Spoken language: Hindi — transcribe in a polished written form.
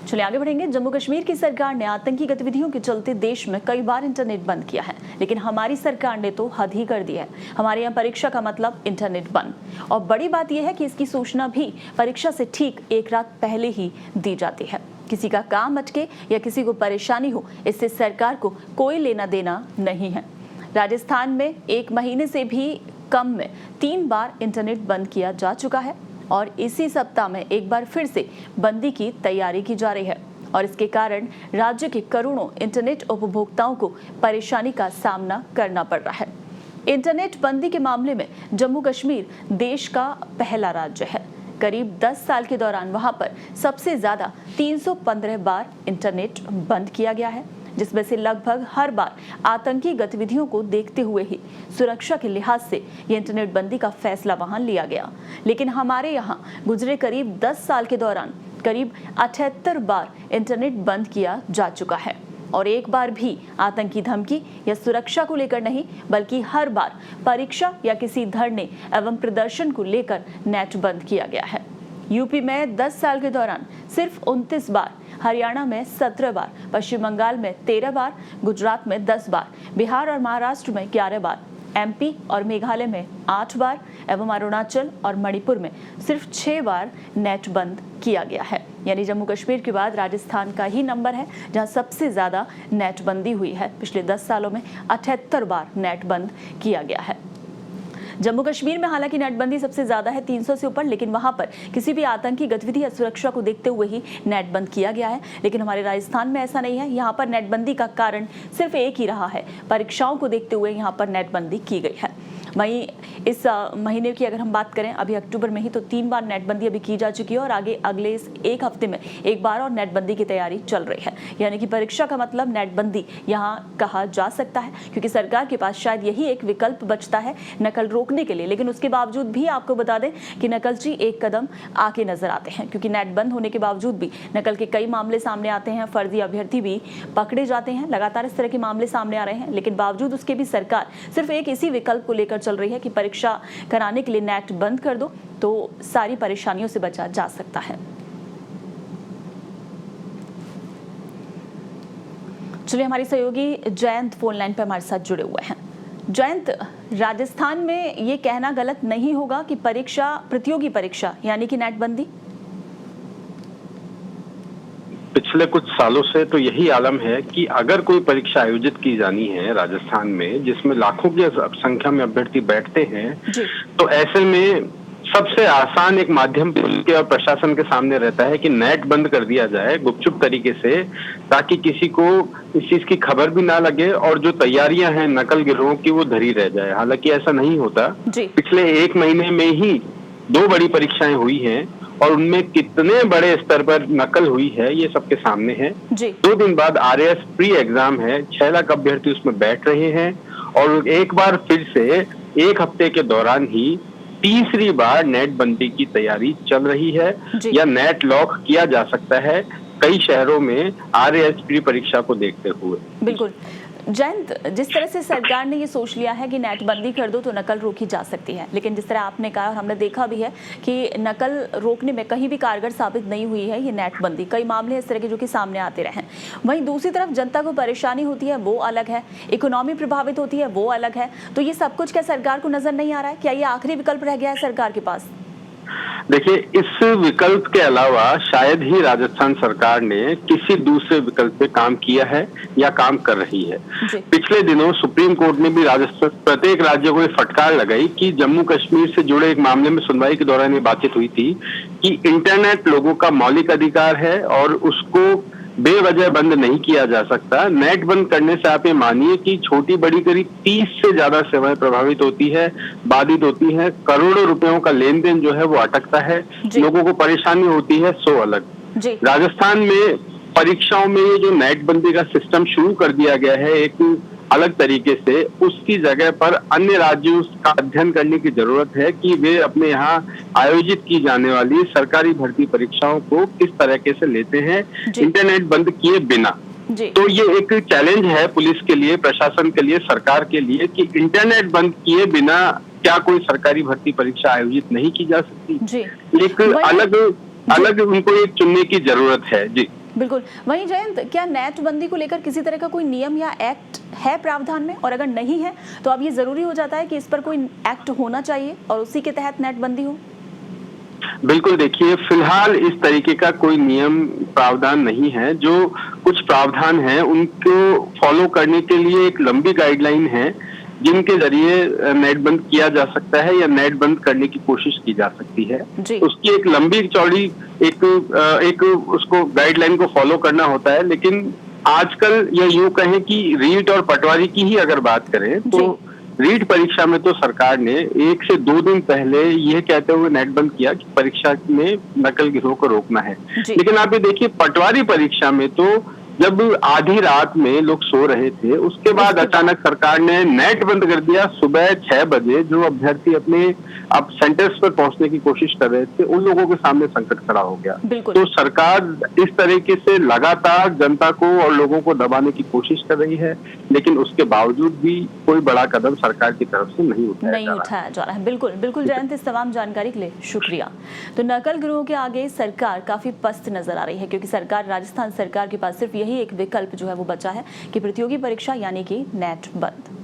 चलिए आगे बढ़ेंगे। जम्मू कश्मीर की सरकार ने आतंकी गतिविधियों के चलते देश में कई बार इंटरनेट बंद किया है, लेकिन हमारी सरकार ने तो हद ही कर दी है। हमारे यहाँ परीक्षा का मतलब इंटरनेट बंद, और बड़ी बात यह है कि इसकी सूचना भी परीक्षा से ठीक एक रात पहले ही दी जाती है। किसी का काम अटके या किसी को परेशानी हो, इससे सरकार को कोई लेना देना नहीं है। राजस्थान में 1 महीने से भी कम में 3 बार इंटरनेट बंद किया जा चुका है, और इसी सप्ताह में एक बार फिर से बंदी की तैयारी की जा रही है, और इसके कारण राज्य के करोड़ों इंटरनेट उपभोक्ताओं को परेशानी का सामना करना पड़ रहा है। इंटरनेट बंदी के मामले में जम्मू कश्मीर देश का पहला राज्य है। करीब 10 साल के दौरान वहां पर सबसे ज्यादा 315 बार इंटरनेट बंद किया गया है, जिसमें से लगभग हर बार आतंकी गतिविधियों को देखते हुए ही सुरक्षा के लिहाज से ये इंटरनेट बंदी का फैसला वहां लिया गया। लेकिन हमारे यहाँ गुजरे करीब 10 साल के दौरान करीब 78 बार इंटरनेट बंद किया जा चुका है, और एक बार भी आतंकी धमकी या सुरक्षा को लेकर नहीं, बल्कि हर बार परीक्षा या किसी धरने एवं प्रदर्शन को लेकर नेट बंद किया गया है। यूपी में 10 साल के दौरान सिर्फ 29 बार, हरियाणा में 17 बार, पश्चिम बंगाल में 13 बार, गुजरात में 10 बार, बिहार और महाराष्ट्र में 11 बार, एमपी और मेघालय में 8 बार एवं अरुणाचल और मणिपुर में सिर्फ 6 बार नेट बंद किया गया है। यानी जम्मू कश्मीर के बाद राजस्थान का ही नंबर है जहां सबसे ज्यादा नेट बंदी हुई है। पिछले 10 सालों में 78 बार नेट बंद किया गया है। जम्मू कश्मीर में हालांकि नेटबंदी सबसे ज्यादा है, 300 से ऊपर, लेकिन वहां पर किसी भी आतंकी गतिविधि या सुरक्षा को देखते हुए ही नेट बंद किया गया है। लेकिन हमारे राजस्थान में ऐसा नहीं है। यहाँ पर नेटबंदी का कारण सिर्फ एक ही रहा है, परीक्षाओं को देखते हुए यहाँ पर नेटबंदी की गई है। वहीं इस महीने की अगर हम बात करें, अभी अक्टूबर में ही तो 3 बार नेटबंदी अभी की जा चुकी है, और आगे अगले इस एक हफ्ते में एक बार और नेटबंदी की तैयारी चल रही है। यानी कि परीक्षा का मतलब नेटबंदी यहाँ कहा जा सकता है, क्योंकि सरकार के पास शायद यही एक विकल्प बचता है नकल रोकने के लिए। लेकिन उसके बावजूद भी आपको बता दें कि नकलची एक कदम आगे नजर आते हैं, क्योंकि नेट बंद होने के बावजूद भी नकल के कई मामले सामने आते हैं, फर्जी अभ्यर्थी भी पकड़े जाते हैं। लगातार इस तरह के मामले सामने आ रहे हैं, लेकिन बावजूद उसके भी सरकार सिर्फ एक इसी विकल्प को लेकर चल रही है कि परीक्षा कराने के लिए नेट बंद कर दो तो सारी परेशानियों से बचा जा सकता है। चलिए, हमारी सहयोगी जयंत फोन लाइन पर हमारे साथ जुड़े हुए हैं। जयंत, राजस्थान में ये कहना गलत नहीं होगा कि परीक्षा, प्रतियोगी परीक्षा यानी कि नेटबंदी? पिछले कुछ सालों से तो यही आलम है कि अगर कोई परीक्षा आयोजित की जानी है राजस्थान में, जिसमें लाखों की संख्या में अभ्यर्थी बैठते हैं, तो ऐसे में सबसे आसान एक माध्यम पुलिस के और प्रशासन के सामने रहता है कि नेट बंद कर दिया जाए गुपचुप तरीके से, ताकि किसी को इस चीज की खबर भी ना लगे और जो तैयारियां हैं नकल गिरोह की वो धरी रह जाए। हालांकि ऐसा नहीं होता। पिछले 1 महीने में ही 2 बड़ी परीक्षाएं हुई हैं, और उनमें कितने बड़े स्तर पर नकल हुई है ये सबके सामने है। 2 दिन बाद RAS प्री एग्जाम है, 6 लाख अभ्यर्थी उसमें बैठ रहे हैं, और एक बार फिर से 1 हफ्ते के दौरान ही तीसरी बार नेट बंदी की तैयारी चल रही है, या नेट लॉक किया जा सकता है कई शहरों में RAS प्री परीक्षा को देखते हुए। बिल्कुल जयंत, जिस तरह से सरकार ने ये सोच लिया है कि नेट बंदी कर दो तो नकल रोकी जा सकती है, लेकिन जिस तरह आपने कहा और हमने देखा भी है कि नकल रोकने में कहीं भी कारगर साबित नहीं हुई है ये नेट बंदी। कई मामले इस तरह के जो कि सामने आते रहे। वहीं दूसरी तरफ जनता को परेशानी होती है वो अलग है, इकोनॉमी प्रभावित होती है वो अलग है। तो ये सब कुछ क्या सरकार को नजर नहीं आ रहा है? क्या ये आखिरी विकल्प रह गया है सरकार के पास? देखिए, इस विकल्प के अलावा शायद ही राजस्थान सरकार ने किसी दूसरे विकल्प पे काम किया है या काम कर रही है। पिछले दिनों सुप्रीम कोर्ट ने भी राजस्थान प्रत्येक राज्य को फटकार लगाई कि जम्मू कश्मीर से जुड़े एक मामले में सुनवाई के दौरान ये बातचीत हुई थी कि इंटरनेट लोगों का मौलिक अधिकार है और उसको बेवजह बंद नहीं किया जा सकता। नेट बंद करने से आप ये मानिए कि छोटी बड़ी करीब 30 से ज्यादा सेवाएं प्रभावित होती है, बाधित होती है, करोड़ों रुपयों का लेन देन जो है वो अटकता है, लोगों को परेशानी होती है, सो अलग। राजस्थान में परीक्षाओं में ये जो नेट बंदी का सिस्टम शुरू कर दिया गया है एक अलग तरीके से, उसकी जगह पर अन्य राज्यों का अध्ययन करने की जरूरत है कि वे अपने यहाँ आयोजित की जाने वाली सरकारी भर्ती परीक्षाओं को किस तरीके से लेते हैं इंटरनेट बंद किए बिना। तो ये एक चैलेंज है पुलिस के लिए, प्रशासन के लिए, सरकार के लिए कि इंटरनेट बंद किए बिना क्या कोई सरकारी भर्ती परीक्षा आयोजित नहीं की जा सकती। एक अलग उनको एक चुनने की जरूरत है। जी बिल्कुल। वहीं जयंत, क्या नेट बंदी को लेकर किसी तरह का कोई नियम या एक्ट है प्रावधान में, और अगर नहीं है तो अब ये जरूरी हो जाता है कि इस पर कोई एक्ट होना चाहिए और उसी के तहत नेट बंदी हो? बिल्कुल, देखिए फिलहाल इस तरीके का कोई नियम प्रावधान नहीं है। जो कुछ प्रावधान है उनको फॉलो करने के लिए एक लंबी गाइडलाइन है जिनके जरिए नेट बंद किया जा सकता है या नेट बंद करने की कोशिश की जा सकती है। उसकी एक लंबी चौड़ी एक उसको गाइडलाइन को फॉलो करना होता है। लेकिन आजकल या यूं कहें कि रीट और पटवारी की ही अगर बात करें तो रीट परीक्षा में तो सरकार ने 1 से 2 दिन पहले यह कहते हुए नेट बंद किया कि परीक्षा में नकल गिरोह को रोकना है। लेकिन आप ये देखिए पटवारी परीक्षा में तो जब आधी रात में लोग सो रहे थे उसके बाद अचानक सरकार ने नेट बंद कर दिया। सुबह 6 बजे जो अभ्यर्थी अपने अब सेंटर्स पर पहुंचने की कोशिश कर रहे थे उन लोगों के सामने संकट खड़ा हो गया। तो सरकार इस तरीके से लगातार जनता को और लोगों को दबाने की कोशिश कर रही है, लेकिन उसके बावजूद भी कोई बड़ा कदम सरकार की तरफ से नहीं उठाया जा रहा है। बिल्कुल बिल्कुल जयंत, इस तमाम जानकारी के लिए शुक्रिया। तो नकल गिरोह के आगे सरकार काफी पस्त नजर आ रही है, क्योंकि सरकार, राजस्थान सरकार के पास सिर्फ यही एक विकल्प जो है वो बचा है कि प्रतियोगी परीक्षा यानी कि नेट बंद।